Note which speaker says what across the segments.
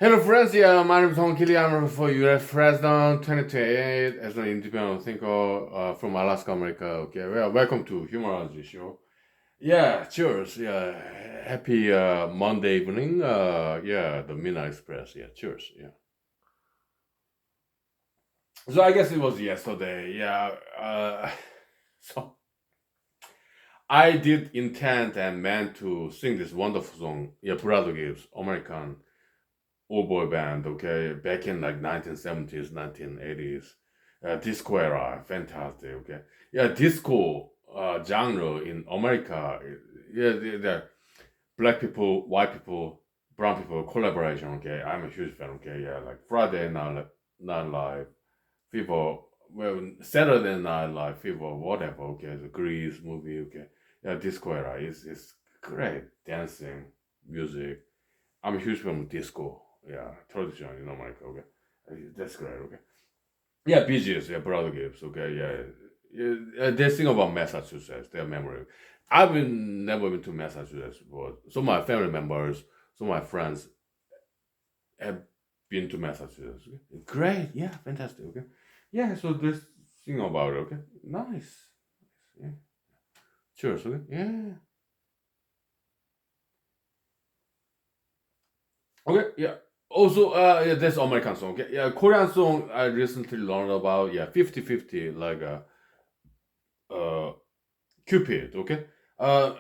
Speaker 1: Hello friends, yeah, my name is Hong Kili. I'm running for US President 2028 as an independent thinker from Alaska, America. Okay, well, welcome to Humorology Show. Yeah, cheers. Yeah, happy Monday evening. Yeah, the Midnight Express. Yeah, cheers. Yeah. So I guess it was yesterday. Yeah. So I did intend and meant to sing this wonderful song. Yeah, Brother Gibbs, American old boy band, okay, back in like 1970s, 1980s, disco era, fantastic, okay. Yeah, disco genre in America, yeah, the black people, white people, brown people collaboration, okay. I'm a huge fan, okay. Yeah, like Friday Night Live, Fever, well, Saturday Night Live, Fever, whatever, okay. The Grease movie, okay. Yeah, disco era is great, dancing, music. I'm a huge fan of disco. Yeah, traditional in America. Okay, that's great. Okay, yeah, Bee Gees, yeah, Brother Gibbs. Okay, they sing about Massachusetts. Their memory. I've never been to Massachusetts, but some of my family members, some of my friends have been to Massachusetts. Okay? Great, yeah, fantastic. Okay, yeah. So this thing about it. Okay, nice. Yeah, cheers. Okay, yeah. Okay, yeah. Also, yeah, that's American song. Okay, yeah, Korean song I recently learned about. Yeah, 50-50, like uh, Cupid. Okay, uh,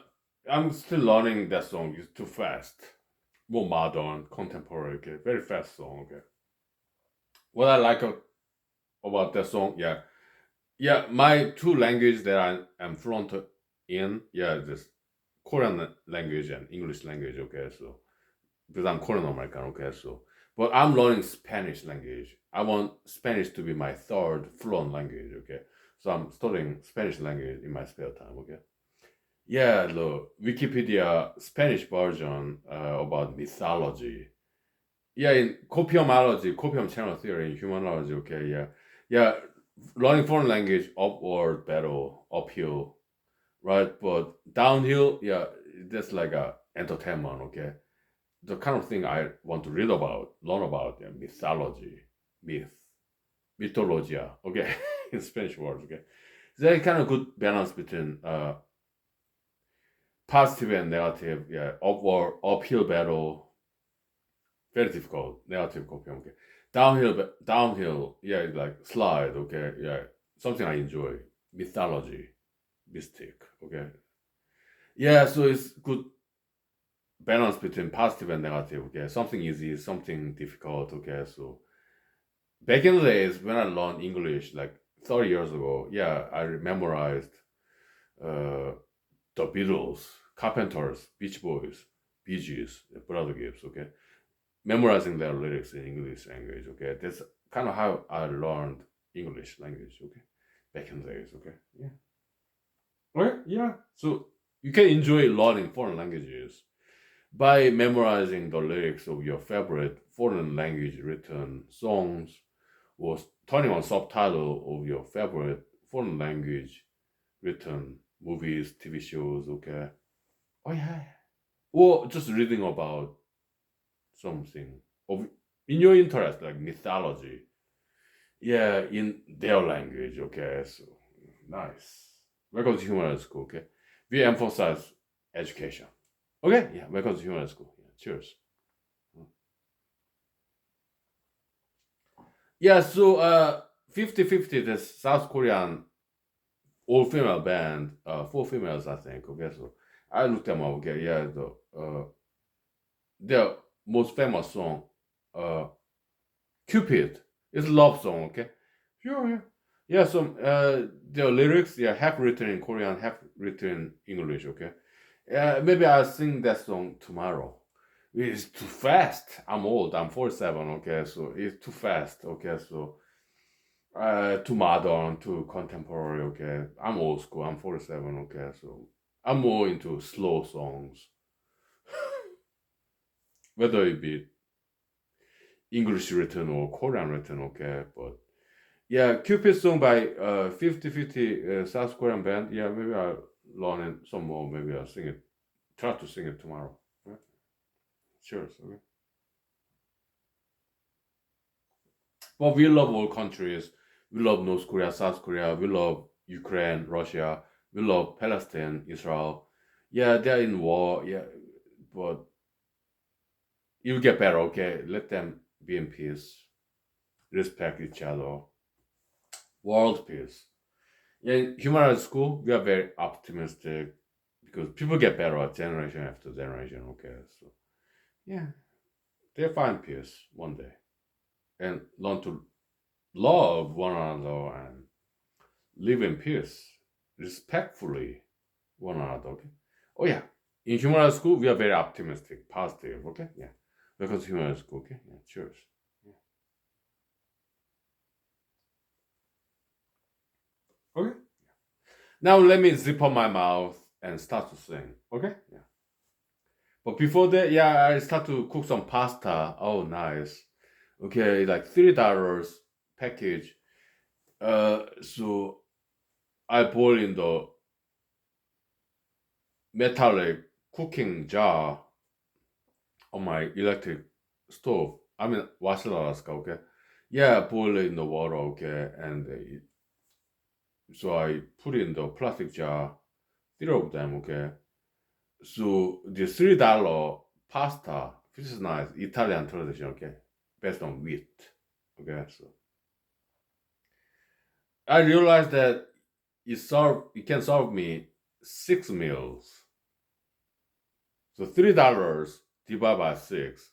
Speaker 1: I'm still learning that song. It's too fast, more modern, contemporary. Okay, very fast song. Okay, what I like about that song, yeah, yeah, my two languages that I am fluent in, yeah, this Korean language and English language. Okay, so because I'm Korean American, okay, so but I'm learning Spanish language. I want Spanish to be my third fluent language, okay. So I'm studying Spanish language in my spare time, okay. Yeah, the Wikipedia Spanish version about mythology. Yeah, in copiumology, copium channel theory in humanology, okay, yeah. Yeah, learning foreign language upward battle, uphill, right? But downhill, yeah, that's like a entertainment, okay, the kind of thing I want to read about, learn about, yeah, mythology, myth, mythologia, okay, in Spanish words, okay. There kind of good balance between positive and negative, yeah, upward, uphill battle, very difficult, negative copy, okay. Downhill, yeah, like slide, okay, yeah, something I enjoy, mythology, mystic, okay. Yeah, so it's good balance between positive and negative, okay. Something easy, something difficult, okay, so back in the days when I learned English, like 30 years ago, yeah, I memorized uh, the Beatles, Carpenters, Beach Boys, Bee Gees, Brother Gibbs, okay? Memorizing their lyrics in English language, okay? That's kind of how I learned English language, okay? Back in the days, okay? Yeah. Okay, yeah. So you can enjoy learning foreign languages by memorizing the lyrics of your favorite foreign language written songs was turning on subtitle of your favorite foreign language written movies, TV shows, okay? Oh yeah. Or just reading about something of in your interest, like mythology. Yeah, in their language, okay? So nice. Welcome to Human School, okay? We emphasize education. Okay, yeah, welcome to Human School. Yeah, cheers. Yeah, so 50-50, the South Korean all female band, four females, I think. Okay, so I looked them up. Okay, yeah, their most famous song, uh, Cupid, is a love song. Okay, sure, yeah, yeah. So their lyrics, yeah, half written in Korean, half written in English. Okay, maybe I'll sing that song tomorrow. It's too fast. I'm old. I'm 47. Okay, so it's too fast. Okay, so too modern, too contemporary. Okay, I'm old school. I'm 47. Okay, so I'm more into slow songs, whether it be English written or Korean written. Okay, but yeah, Cupid song by 50-50 South Korean band. Yeah, maybe I'll learn it some more. Maybe I'll sing it. Try to sing it tomorrow. Yeah, sure. Okay. But we love all countries. We love North Korea, South Korea. We love Ukraine, Russia. We love Palestine, Israel. Yeah, they're in war. Yeah, but it will get better. Okay, let them be in peace. Respect each other. World peace. Yeah, in human rights school, we are very optimistic because people get better generation after generation. Okay, so yeah, they'll find peace one day and learn to love one another and live in peace, respectfully one another. Okay. Oh yeah, in human rights school, we are very optimistic, positive. Okay. Yeah, because human rights school. Okay. Yeah. Cheers. Yeah. Okay. Now let me zip up my mouth and start to sing. Okay. Yeah. But before that, yeah, I start to cook some pasta. Oh, nice. Okay, like $3 package. So I boil in the metallic cooking jar on my electric stove. I mean, Wasilla, Alaska. Okay, yeah, boil it in the water. Okay, and so I put it in the plastic jar. Three of them. Okay, so the $3 pasta, which is nice, Italian tradition. Okay, based on wheat. Okay, so I realized that it can serve me 6 meals. So $3 divided by 6,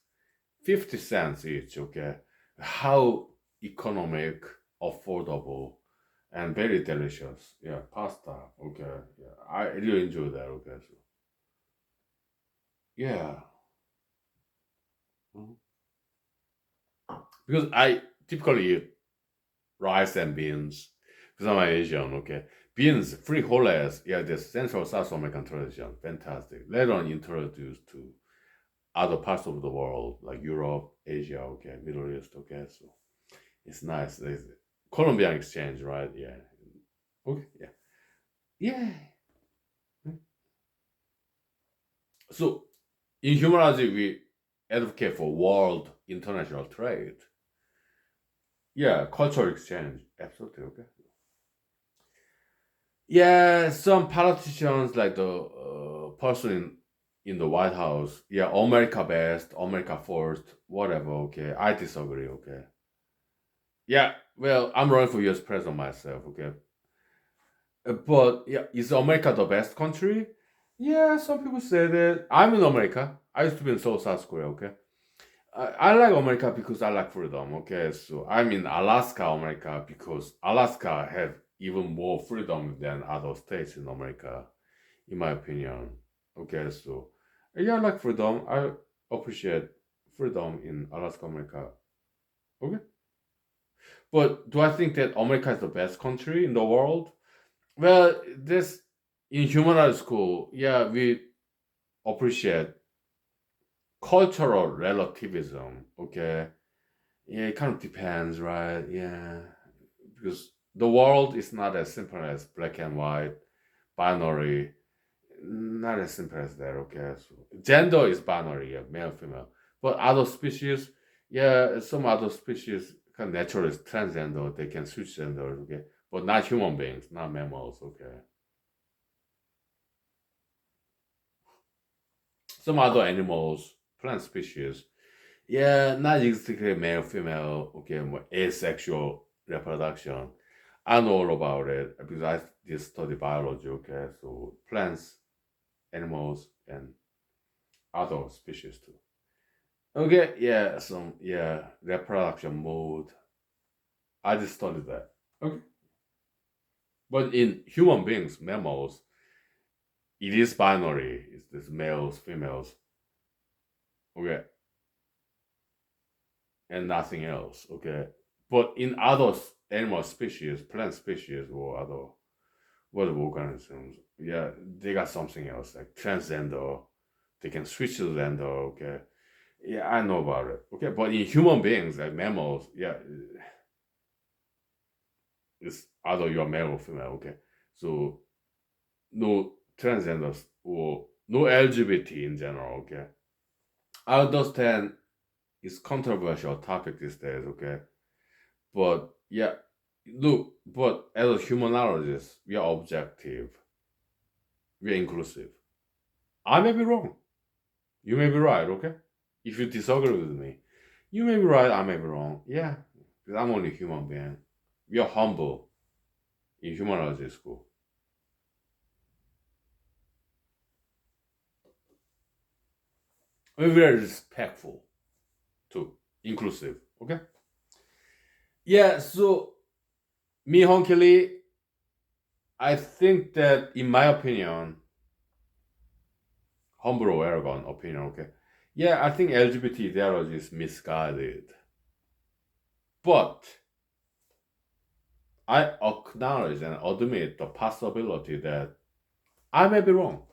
Speaker 1: 50 cents each. Okay, how economic, affordable, and very delicious. Yeah, pasta. Okay, yeah, I really enjoy that. Okay, so yeah. Mhm. Because I typically eat rice and beans because I'm Asian. Okay, beans, frijoles. Yeah, the Central South American tradition, fantastic. Later on, introduced to other parts of the world like Europe, Asia. Okay, Middle East. Okay, so it's nice. There's Colombian exchange, right? Yeah. Okay. Yeah. Yeah. So in humanity, we advocate for world international trade. Yeah, cultural exchange. Absolutely. Okay. Yeah, some politicians like the person in the White House. Yeah, America best, America first, whatever. Okay, I disagree. Okay. Yeah. Well, I'm running for U.S. president myself. Okay. But yeah, is America the best country? Yeah, some people say that. I'm in America. I used to be in Seoul, South Korea. Okay. I like America because I like freedom. Okay, so I'm in Alaska, America, because Alaska have even more freedom than other states in America, in my opinion. Okay, so yeah, I like freedom. I appreciate freedom in Alaska, America. Okay, but do I think that America is the best country in the world? Well, this in human rights school, yeah, we appreciate cultural relativism. Okay, yeah, it kind of depends, right? Yeah, because the world is not as simple as black and white, binary. Not as simple as that. Okay, so gender is binary, yeah, male, female. But other species, yeah, some other species can naturally transgender. They can switch gender. Okay, but not human beings, not mammals. Okay, some other animals, plant species, yeah, not exactly male, female. Okay, more asexual reproduction. I know all about it because I did study biology. Okay, so plants, animals, and other species too. Okay, yeah, some yeah reproduction mode. I just studied that. Okay, but in human beings, mammals, it is binary. It's this males, females. Okay, and nothing else. Okay, but in other animal species, plant species, or other what organisms, yeah, they got something else like transgender. They can switch to gender. Okay, yeah, I know about it. Okay, but in human beings like mammals, yeah, it's either you're male or female. Okay, so no transgenders or no LGBT in general. Okay, I understand it's controversial topic these days. Okay, But yeah, look, but as a humanologist, we are objective, we are inclusive. I may be wrong. You may be right, okay? If you disagree with me, you may be right, I may be wrong. Yeah, because I'm only a human being. We are humble in humanology school. We're very respectful too, inclusive, okay? Yeah, so me, Hong Lee, I think that, in my opinion, humble or arrogant opinion, okay? Yeah, I think LGBT ideology is misguided. But I acknowledge and admit the possibility that I may be wrong.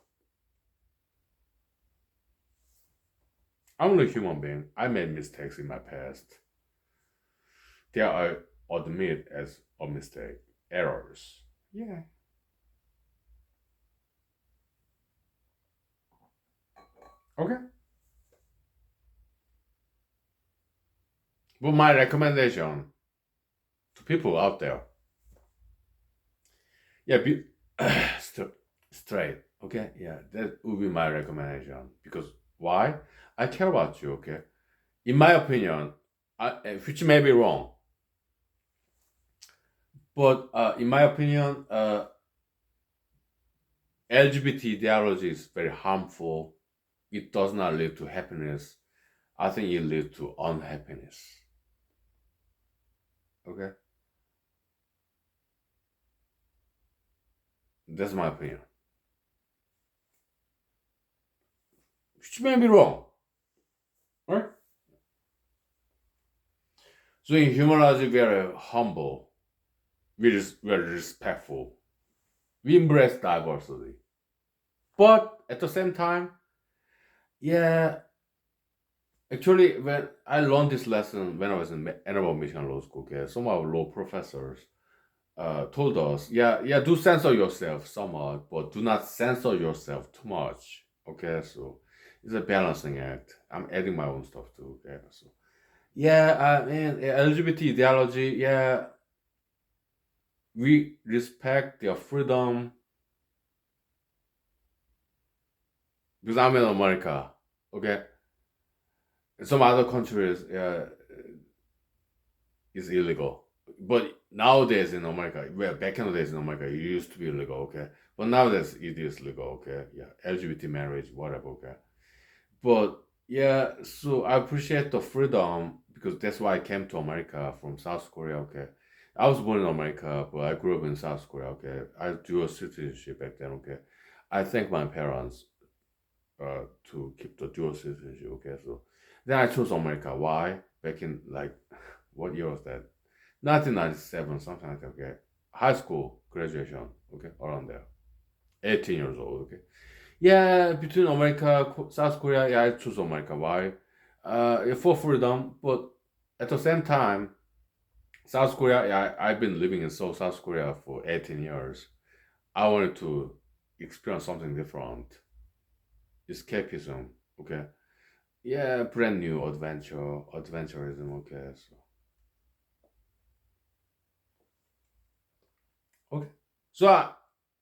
Speaker 1: I'm only a human being. I made mistakes in my past. There I admit as a mistake, errors. Yeah. Okay. But my recommendation to people out there, yeah, be straight. Okay. Yeah, that would be my recommendation. Because why? I care about you. Okay. In my opinion, which may be wrong, but in my opinion, LGBT ideology is very harmful. It does not lead to happiness. I think it leads to unhappiness. Okay, that's my opinion. Which may be wrong, right? So in humanology, we are humble, we are very respectful, we embrace diversity. But at the same time, yeah, actually, when I learned this lesson when I was in Ann Arbor, Michigan Law School, okay, some of our law professors told us, yeah, do censor yourself somewhat, but do not censor yourself too much. Okay, so it's a balancing act. I'm adding my own stuff too. Okay, so yeah, I mean, LGBT ideology. Yeah, we respect their freedom because I'm in America. Okay, in some other countries, it's illegal. But nowadays in America, well, back in the days in America, it used to be illegal, okay? But nowadays it is legal, okay? Yeah, LGBT marriage, whatever, okay? But yeah, so I appreciate the freedom because that's why I came to America from South Korea, okay? I was born in America, but I grew up in South Korea, okay? I had dual citizenship back then, okay? I thank my parents to keep the dual citizenship, okay? So then I chose America. Why? Back in like, what year was that? 1997, something like that, okay? High school graduation, okay? Around there. 18 years old, okay? Yeah, between America, South Korea, yeah, I choose America. Why? For freedom, but at the same time, South Korea, yeah, I've been living in Seoul, South Korea for 18 years. I wanted to experience something different. Escapism, okay? Yeah, brand new adventurism, okay? So, okay. So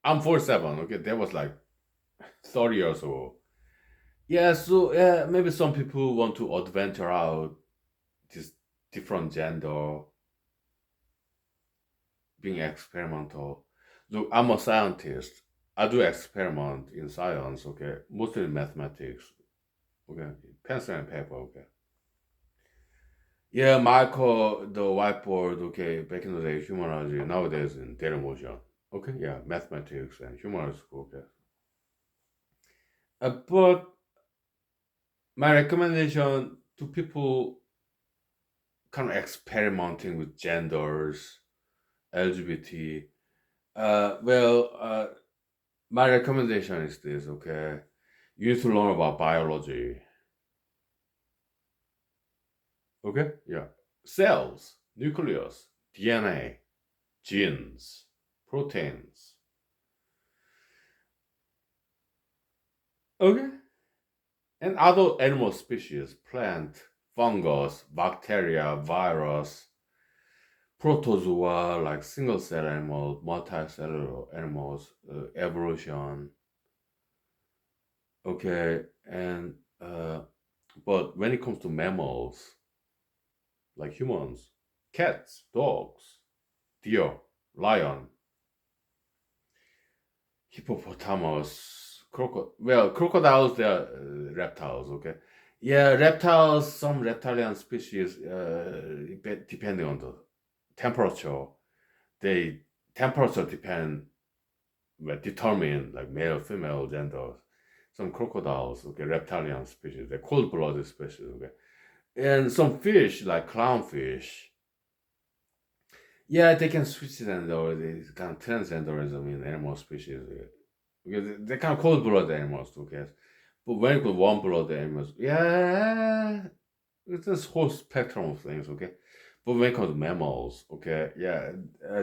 Speaker 1: I'm 47, okay? That was like 30 years ago. Yeah, so yeah, maybe some people want to adventure out this different gender, being experimental. Look, I'm a scientist. I do experiment in science, okay, mostly in mathematics, okay, pencil and paper, okay. Yeah, Michael, the whiteboard, okay, back in the day, humanology, nowadays in data motion, okay, yeah, mathematics and humanology, okay. But my recommendation to people kind of experimenting with genders, LGBT. My recommendation is this, okay? You need to learn about biology, okay? Yeah. Cells, nucleus, DNA, genes, proteins, okay? And other animal species, plant, fungus, bacteria, virus, protozoa, like single cell animals, multicellular animals, evolution. Okay, and but when it comes to mammals, like humans, cats, dogs, deer, lion, hippopotamus, crocodiles, they are reptiles. Okay, yeah, reptiles. Some reptilian species, depending on the temperature, they temperature depend determine like male, female genders. Some crocodiles, okay, reptilian species, they're cold-blooded species. Okay, and some fish like clownfish, yeah, they can switch gender. They kind of transgenderism in animal species. Because they kind of cold-blooded animals too, okay. But when it comes warm-blooded animals, yeah, it's this whole spectrum of things, okay. But when it comes to mammals, okay, yeah,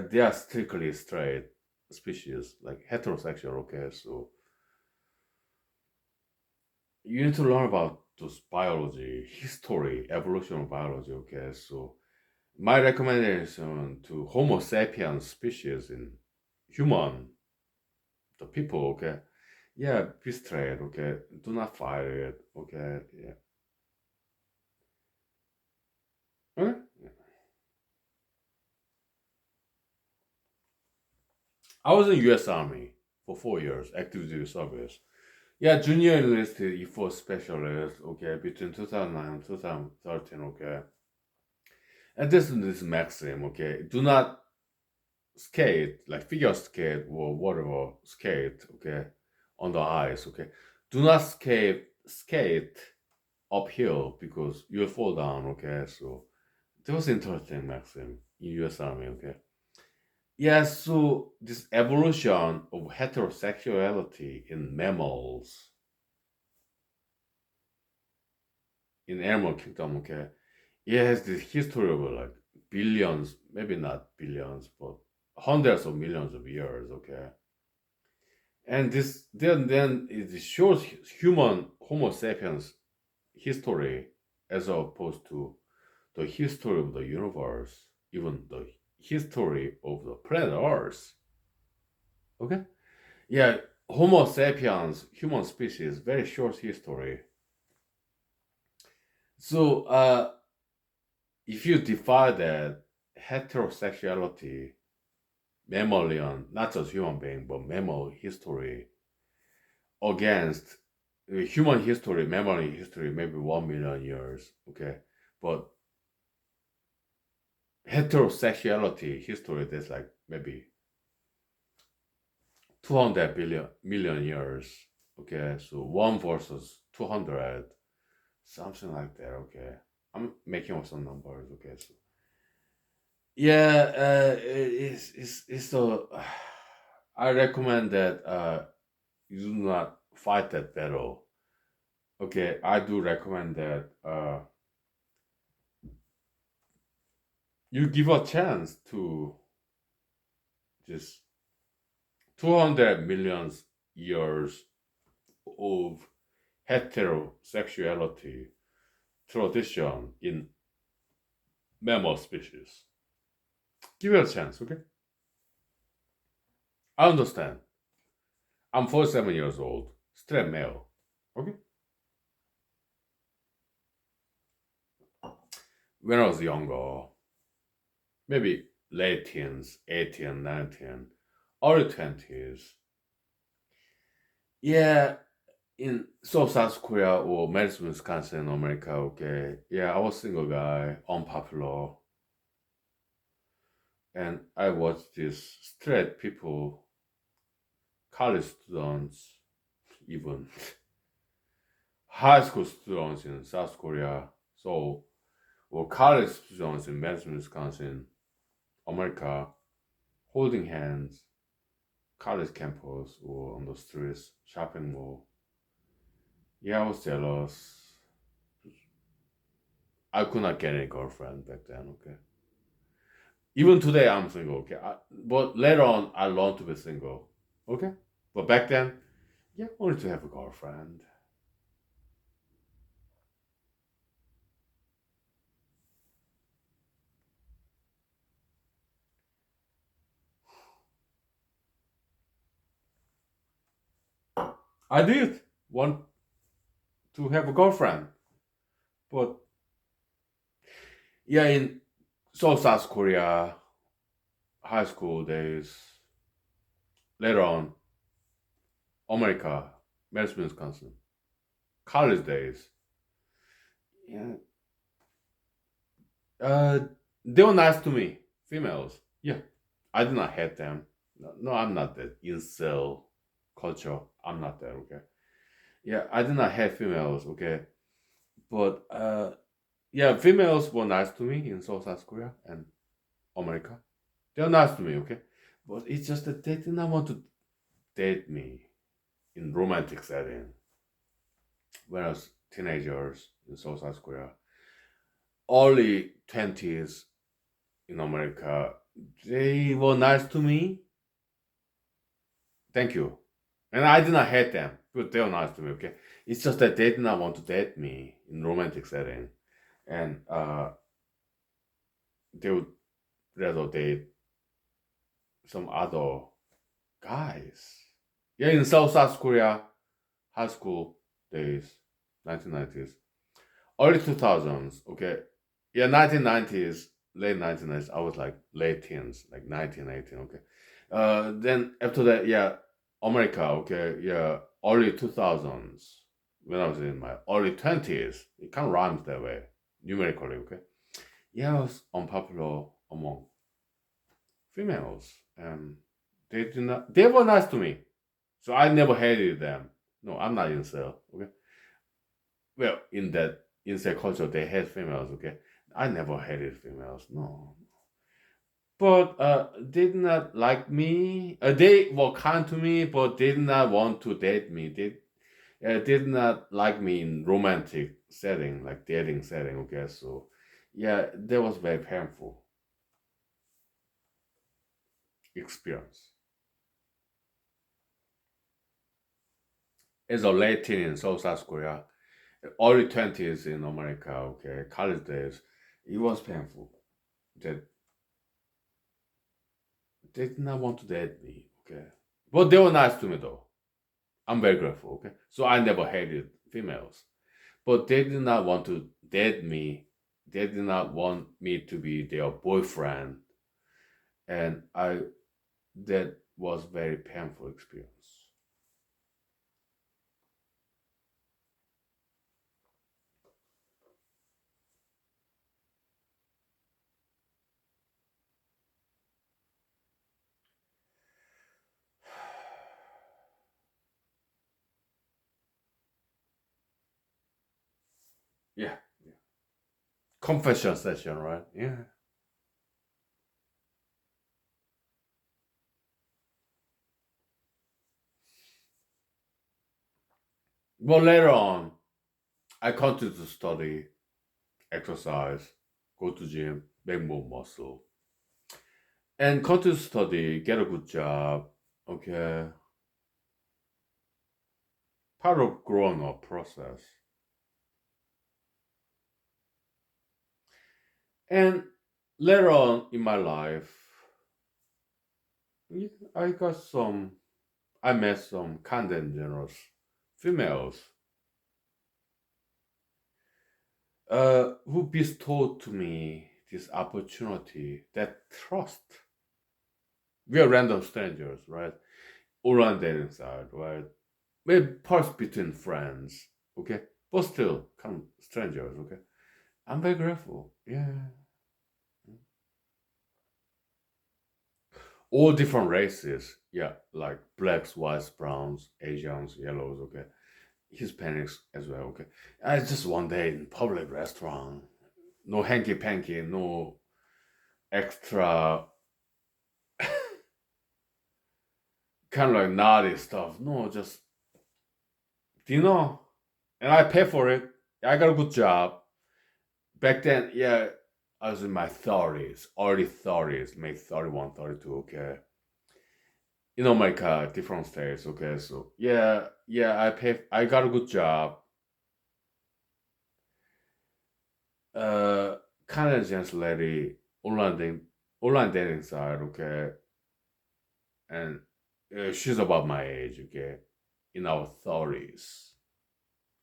Speaker 1: they are strictly straight species, like heterosexual, okay. So you need to learn about those biology, history, evolution of biology, okay. So my recommendation to Homo sapiens species in human, the people, okay, yeah, be straight, okay, do not fight it, okay, yeah. Okay? I was in U.S. Army for 4 years, active duty service. Yeah, junior enlisted E4 specialist, okay, between 2009 and 2013, okay. And this maxim, okay, do not skate, like figure skate or whatever, skate, okay, on the ice, okay. Do not skate uphill because you'll fall down, okay. So that was interesting maxim in US Army, okay. Yeah, so this evolution of heterosexuality in mammals in animal kingdom, okay, it has this history of like billions, maybe not billions, but hundreds of millions of years, okay. And this then it shows human Homo sapiens history as opposed to the history of the universe, even the history of the planet Earth. Okay? Yeah, Homo sapiens, human species, very short history. So if you define that heterosexuality, mammalian, not just human being, but mammal history against human history, mammalian history, maybe 1 million years, okay? But heterosexuality history, there's like maybe 200 million years. Okay, so 1 versus 200, something like that. Okay, I'm making up some numbers. Okay, so yeah, it's the I recommend that you do not fight that battle. Okay, I do recommend that you give a chance to just 200 million years of heterosexuality tradition in mammal species. Give it a chance, okay? I understand. I'm 47 years old, straight male, okay? When I was younger, maybe late teens, 18, 19, early 20s, yeah, in South Korea or Madison, Wisconsin, America, okay, yeah, I was single guy, unpopular, and I watched these straight people, college students, even high school students in South Korea, so or college students in Madison, Wisconsin, America, holding hands, college campus or on the streets, shopping mall. Yeah, I was jealous. I could not get a girlfriend back then. Okay, even today I'm single. Okay, but later on I learned to be single. Okay, but back then, yeah, I wanted to have a girlfriend. I did want to have a girlfriend, but yeah, in South Korea high school days, later on, America, Madison, Wisconsin, college days, yeah, uh, they were nice to me, females. Yeah, I did not hate them. No, no, I'm not that incel culture. I'm not that. Okay. Yeah, I did not hate females. Okay, but yeah, females were nice to me in South Korea and America. They were nice to me. Okay, but it's just that they did not want to date me in romantic setting. Whereas teenagers in South Korea, early 20s in America, they were nice to me. Thank you. And I did not hate them, but they were nice to me, okay? It's just that they did not want to date me in romantic setting. And they would rather date some other guys. Yeah, in South Korea, high school days, 1990s, early 2000s, okay? Yeah, 1990s, late 1990s, I was like late teens, like 19, 18, okay? Then after that, yeah, America, okay, yeah, early 2000s, when I was in my early 20s, it kind of rhymes that way, numerically, okay? Yeah, I was unpopular among females, and they were nice to me, so I never hated them. No, I'm not incel, okay? Well, in that incel culture, they hate females, okay? I never hated females, no. But they did not like me. They were kind to me, but did not want to date me. They did not like me in romantic setting, like dating setting. Okay, so yeah, that was very painful experience. As a late teen in South Korea, early 20s in America, okay, college days, it was painful. That they did not want to date me. Okay, but they were nice to me though. I'm very grateful. Okay, so I never hated females. But they did not want to date me. They did not want me to be their boyfriend, and I that was very painful experience. Yeah, yeah. Confession session, right? Yeah. Well, later on, I continued to study, exercise, go to gym, make more muscle, and continue to study, get a good job. Okay, part of growing up process. And later on in my life, yeah, I met some kind and generous females who bestowed to me this opportunity, that trust. We are random strangers, right? All on dating side, right? Maybe parts between friends, okay? But still, kind of strangers, okay? I'm very grateful. Yeah. All different races, yeah, like blacks, whites, browns, Asians, yellows, okay? Hispanics as well, okay? I just one day in public restaurant, no hanky panky, no extra kind of like naughty stuff. No, just dinner, and I pay for it. I got a good job back then. Yeah, I was in my 30s, early 30s, maybe 31, 32. Okay, you know my car, different states. Okay, so yeah, yeah, I pay. I got a good job. Uh, kind of just lady, online dating side. Okay, and she's about my age. Okay, in our 30s,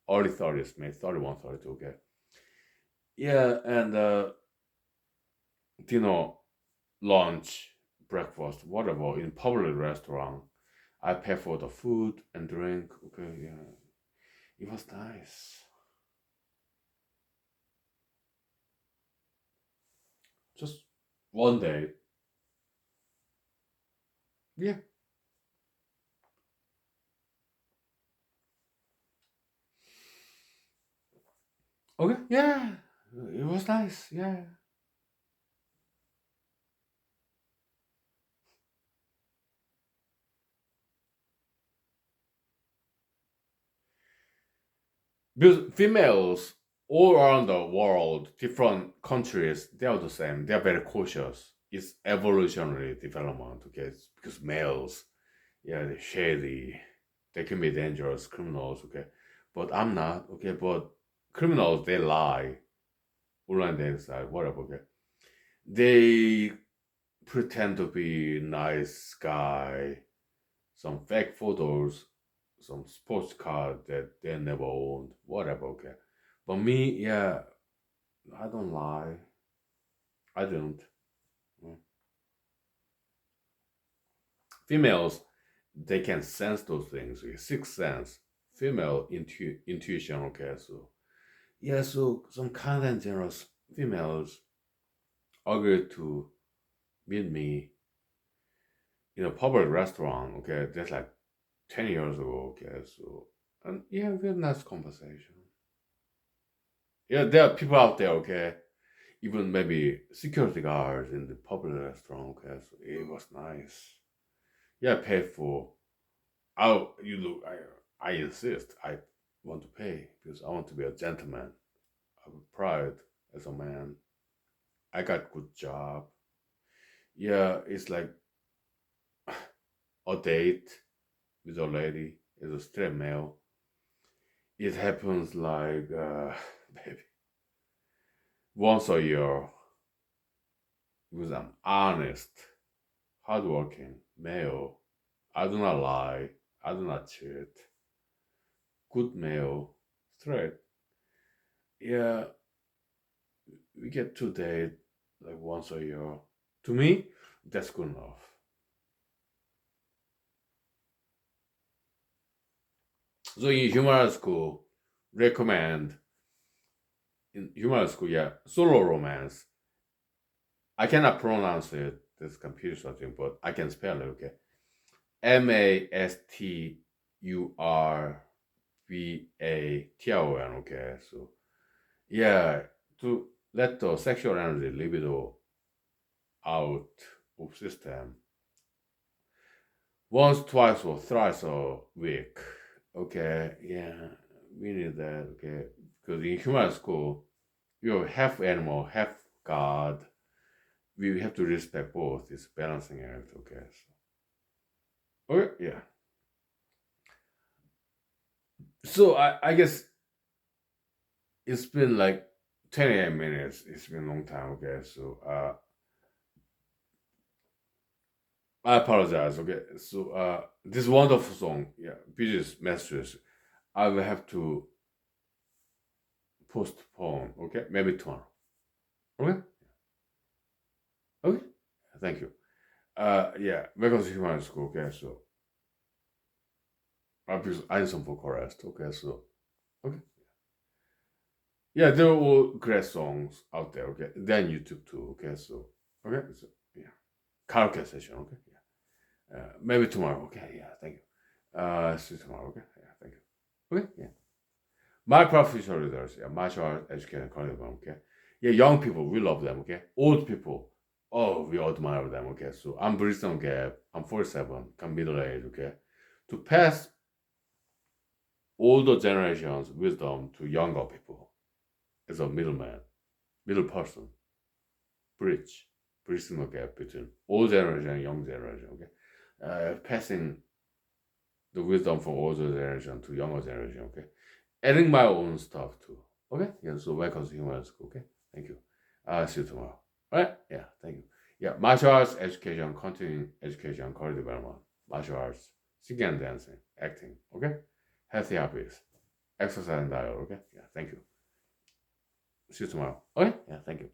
Speaker 1: early 30s, maybe 31, 32. Okay. Yeah, and dinner, lunch, breakfast, whatever in public restaurant. I pay for the food and drink. Okay, yeah, it was nice. Just one day. Yeah. Okay. Yeah. It was nice. Yeah. Because females all around the world, different countries, they are the same. They are very cautious. It's evolutionary development. Okay, because males, yeah, they're shady. They can be dangerous criminals. Okay, but I'm not. Okay, but criminals they lie. Online dating site, whatever. Okay, they pretend to be nice guy, some fake photos, some sports car that they never owned, whatever. Okay, but me, yeah, I don't lie. I don't. Mm. Females, they can sense those things. Okay? Sixth sense, female intuition. Okay, so yeah, so some kind and generous females agreed to meet me in a public restaurant. Okay, that's like 10 years ago. Okay, so and yeah, we had a nice conversation. Yeah, there are people out there. Okay, even maybe security guards in the public restaurant. Okay, so it was nice. Yeah, pay for. I you look. I insist. I want to pay because I want to be a gentleman. I have pride as a man. I got good job. Yeah, it's like a date with a lady is a straight male. It happens like maybe once a year because I'm honest, hardworking male. I do not lie. I do not cheat. Good male, straight. Yeah, we get to date like once a year. To me, that's good enough. So in humor school, recommend in humor school, yeah, solo romance. I cannot pronounce it. This computer something, but I can spell it. Okay, Masturban. Okay, so yeah, to let the sexual energy libido out of system once, twice, or thrice a week. Okay, yeah, we need that. Okay, because in human school, you're half animal, half God. We have to respect both. It's balancing act. Okay, so okay, yeah. So I guess it's been like 28 minutes. It's been a long time. Okay, so I apologize. Okay, so this wonderful song, yeah, Beaches Masters. I will have to postpone. Okay, maybe tomorrow. Okay, okay. Thank you. Yeah, because human school. Okay, so because I need some vocal rest. Okay, so okay. Yeah, there are all great songs out there. Okay, then YouTube too. Okay, so okay, so yeah, karaoke session. Okay, yeah, maybe tomorrow. Okay, yeah, thank you. See you tomorrow. Okay, yeah, thank you. Okay, yeah. My professional leaders, yeah, martial arts education curriculum. Okay, yeah, young people, we love them. Okay, old people, oh, we admire them. Okay, so I'm Briston Gap. I'm 47. I'm middle age. Okay, to pass older generations wisdom to younger people as a middleman, middle person, bridge, bridging the gap between old generation and young generation. Okay, passing the wisdom from older generation to younger generation. Okay, adding my own stuff too. Okay, yeah. So welcome to Human School. Okay, thank you. See you tomorrow. All right, yeah, thank you. Yeah, martial arts education, continuing education, career development, martial arts. singing and dancing, acting. Okay, healthy habits, exercise and diet. Okay, yeah, thank you. See you tomorrow. Okay, yeah, thank you.